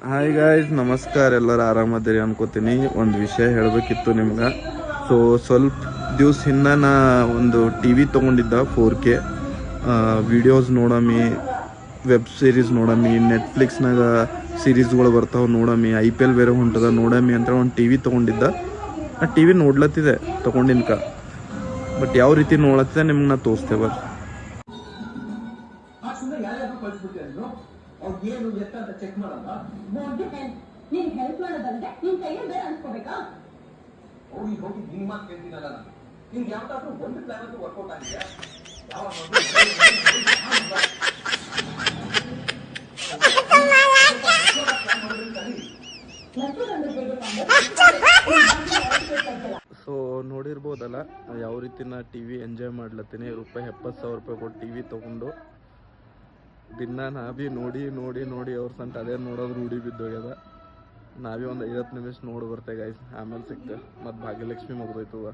Hi guys, ನಮಸ್ಕಾರ. ಎಲ್ಲರೂ ಆರಾಮದಿರಿ ಅನ್ಕೋತೀನಿ. ಒಂದು ವಿಷಯ ಹೇಳಬೇಕಿತ್ತು ನಿಮ್ಗೆ. ಸೊ ಸ್ವಲ್ಪ ದಿವ್ಸ ಹಿಂದೆ ನಾ ಒಂದು ಟಿ ವಿ ತೊಗೊಂಡಿದ್ದ 4K ವಿಡಿಯೋಸ್ ನೋಡಮಿ, ವೆಬ್ ಸೀರೀಸ್ ನೋಡಮಿ, ನೆಟ್ಫ್ಲಿಕ್ಸ್ನಾಗ ಸೀರೀಸ್ಗಳು ಬರ್ತಾವೆ ನೋಡಮಿ, IPL ಬೇರೆ ಹೊಂಟದ ನೋಡಮಿ ಅಂತ ಒಂದು ಟಿ ವಿ ತೊಗೊಂಡಿದ್ದ. ಆ ಟಿ ವಿ ನೋಡ್ಲತ್ತಿದೆ ತೊಗೊಂಡಿನ್ಕ. ಬಟ್ ಯಾವ ರೀತಿ ನೋಡ್ಲತ್ತಿದೆ ನಿಮ್ಗೆ ನಾ ತೋರಿಸ್ತೇವೆ. ಏನು ಎತ್ತ ಅಂತ ಚೆಕ್ ಮಾಡಲ್ಲ. ನೀನ್ ಹೆಲ್ಪ್ ಮಾಡೋದಂದ್ರೆ ನಿನ್ ಕೈಯಲ್ಲಿ ಬೇರೆ ಅನ್ಸ್ಕೋಬೇಕಾ? ಹೋಗಿ ಹೋಗಿ ನಿನ್ ಮಾತು ಕೇಳ್ತೀನಲ್ಲ ನಾನು. ನಿನ್ಗೆ ಯಾವ್ದಾದ್ರು ಒಂದು ಪ್ಲಾನ್ ಅಂತೂ ವರ್ಕೌಟ್ ಆಗಿದೆಯಾ? ಸೊ ನೋಡಿರ್ಬೋದಲ್ಲ ಯಾವ ರೀತಿ ನಾ ಟಿ ವಿ ಎಂಜಾಯ್ ಮಾಡ್ಲತ್ತೀನಿ. ₹70,000 ಕೊಟ್ಟು ಟಿ ವಿ ತೊಗೊಂಡು ದಿನ ನಾವೇ ನೋಡಿ ನೋಡಿ ನೋಡಿ ಅವ್ರ ಸಂಟ ಅದೇ ನೋಡೋದು ರೂಢಿ ಬಿದ್ದೋಗ್ಯದ. ನಾವೇ ಒಂದು 50 ನಿಮಿಷ ನೋಡಿ ಬರ್ತೇವೆ ಗೈಸ್. ಆಮೇಲೆ ಸಿಕ್ತೆ ಮತ್ತು ಭಾಗ್ಯಲಕ್ಷ್ಮಿ ಮುಗ್ದೋಯ್ತದ.